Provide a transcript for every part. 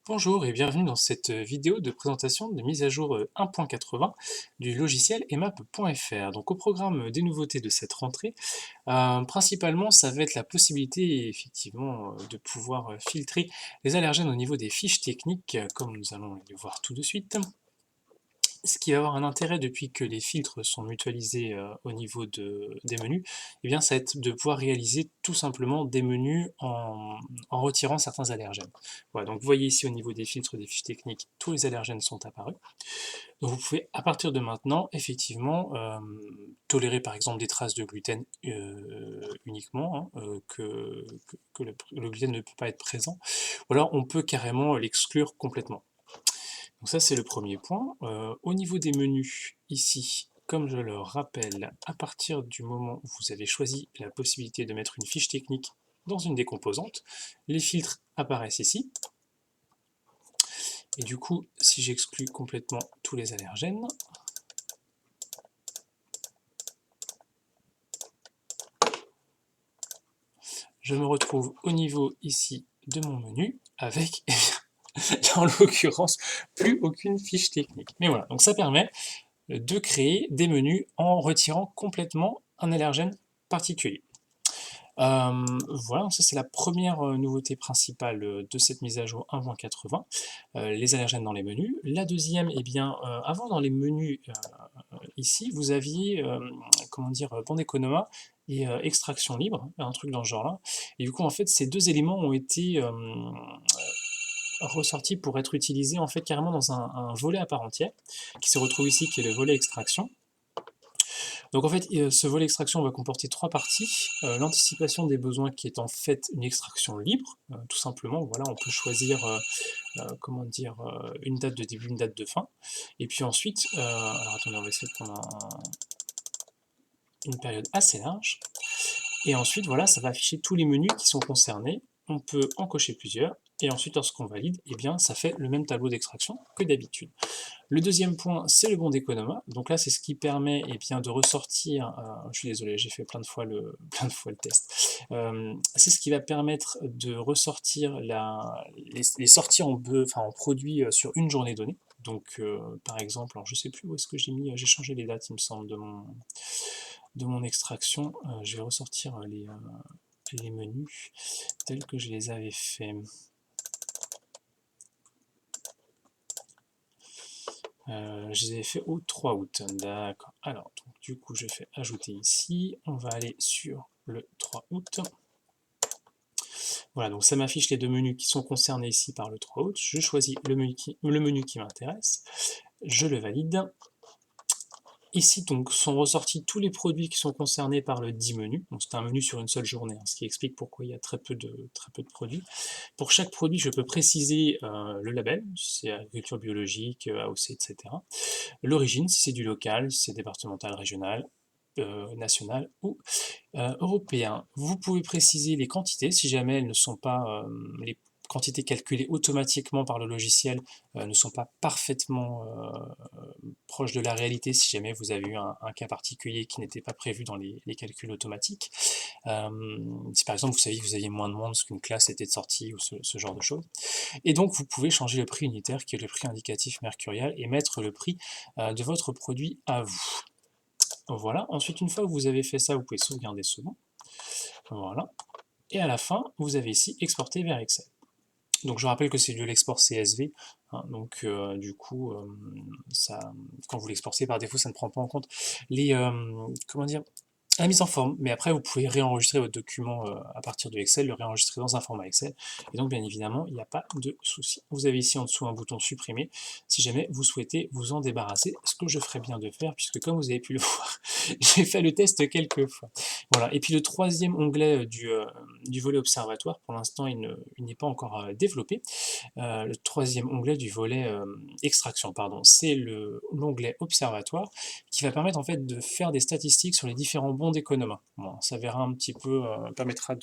Bonjour et bienvenue dans cette vidéo de présentation de mise à jour 1.80 du logiciel emap.fr. Donc au programme des nouveautés de cette rentrée, principalement ça va être la possibilité effectivement de pouvoir filtrer les allergènes au niveau des fiches techniques, comme nous allons le voir tout de suite. Ce qui va avoir un intérêt depuis que les filtres sont mutualisés au niveau des menus, eh bien, ça va être de pouvoir réaliser tout simplement des menus en retirant certains allergènes. Voilà, donc vous voyez ici au niveau des filtres des fiches techniques, tous les allergènes sont apparus. Donc vous pouvez à partir de maintenant effectivement tolérer par exemple des traces de gluten uniquement, hein, que le gluten ne peut pas être présent, ou alors on peut carrément l'exclure complètement. Donc ça c'est le premier point. Au niveau des menus, ici, comme je le rappelle, à partir du moment où vous avez choisi la possibilité de mettre une fiche technique dans une des composantes, les filtres apparaissent ici. Et du coup, si j'exclus complètement tous les allergènes, je me retrouve au niveau ici de mon menu avec, en l'occurrence, plus aucune fiche technique. Mais voilà, donc ça permet de créer des menus en retirant complètement un allergène particulier. Voilà, ça c'est la première nouveauté principale de cette mise à jour 1.80, les allergènes dans les menus. La deuxième, eh bien, avant dans les menus, ici, vous aviez, comment dire, bande économa et extraction libre, un truc dans ce genre-là. Et du coup, en fait, ces deux éléments ont été ressortis pour être utilisés en fait carrément dans un volet à part entière, qui se retrouve ici, qui est le volet extraction. Donc en fait, ce volet extraction va comporter trois parties. L'anticipation des besoins qui est en fait une extraction libre, tout simplement. Voilà, on peut choisir comment dire, une date de début, une date de fin. Et puis ensuite, alors attendez, on va essayer de prendre une période assez large. Et ensuite, voilà, ça va afficher tous les menus qui sont concernés. On peut en cocher plusieurs. Et ensuite, lorsqu'on valide, eh bien, ça fait le même tableau d'extraction que d'habitude. Le deuxième point, c'est le bon d'économa. Donc là, c'est ce qui permet eh bien, de ressortir, je suis désolé, j'ai fait plein de fois plein de fois le test, c'est ce qui va permettre de ressortir les sorties en produit sur une journée donnée. Donc par exemple, alors je sais plus où est-ce que j'ai mis, j'ai changé les dates il me semble de mon extraction, je vais ressortir les menus tels que je les avais faits. Je les ai fait au 3 août, d'accord. Alors, donc, du coup, je fais ajouter ici. On va aller sur le 3 août. Voilà, donc ça m'affiche les deux menus qui sont concernés ici par le 3 août. Je choisis le menu qui m'intéresse. Je le valide. Ici, donc, sont ressortis tous les produits qui sont concernés par le 10 menu. Donc, c'est un menu sur une seule journée, hein, ce qui explique pourquoi il y a très peu de produits. Pour chaque produit, je peux préciser le label, si c'est agriculture biologique, AOC, etc. L'origine, si c'est du local, si c'est départemental, régional, national ou européen. Vous pouvez préciser les quantités si jamais elles ne sont pas les quantités calculées automatiquement par le logiciel ne sont pas parfaitement proches de la réalité si jamais vous avez eu un cas particulier qui n'était pas prévu dans les calculs automatiques. Si par exemple vous saviez que vous aviez moins de monde parce qu'une classe était de sortie ou ce genre de choses. Et donc vous pouvez changer le prix unitaire qui est le prix indicatif mercurial et mettre le prix de votre produit à vous. Voilà, ensuite une fois que vous avez fait ça, vous pouvez sauvegarder ce mot. Voilà. Et à la fin, vous avez ici exporter vers Excel. Donc je rappelle que c'est de l'export CSV, hein, donc du coup, quand vous l'exportez par défaut, ça ne prend pas en compte les, comment dire, la mise en forme, mais après vous pouvez réenregistrer votre document à partir de Excel, le réenregistrer dans un format Excel, et donc bien évidemment il n'y a pas de souci. Vous avez ici en dessous un bouton supprimer, si jamais vous souhaitez vous en débarrasser, ce que je ferai bien de faire, puisque comme vous avez pu le voir, j'ai fait le test quelques fois. Voilà, et puis le troisième onglet du volet observatoire, pour l'instant il n'est pas encore développé, le troisième onglet du volet extraction, pardon, c'est l'onglet observatoire qui va permettre en fait de faire des statistiques sur les différents bons d'économa. Bon, ça verra un petit peu, permettra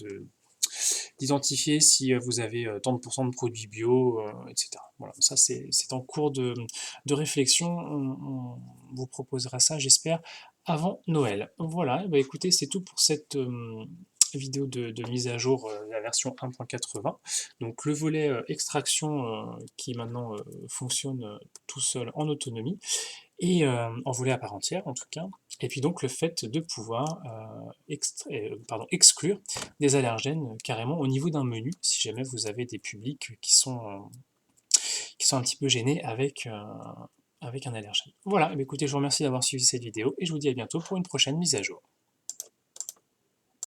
d'identifier si vous avez tant de pourcents de produits bio, etc. Voilà, ça c'est en cours de réflexion, on vous proposera ça j'espère avant Noël. Voilà, bah écoutez, c'est tout pour cette vidéo de mise à jour, la version 1.80. Donc le volet extraction qui maintenant fonctionne tout seul en autonomie, et en volet à part entière en tout cas. Et puis donc le fait de pouvoir exclure des allergènes carrément au niveau d'un menu, si jamais vous avez des publics qui sont un petit peu gênés avec un allergène. Voilà, écoutez, je vous remercie d'avoir suivi cette vidéo, et je vous dis à bientôt pour une prochaine mise à jour.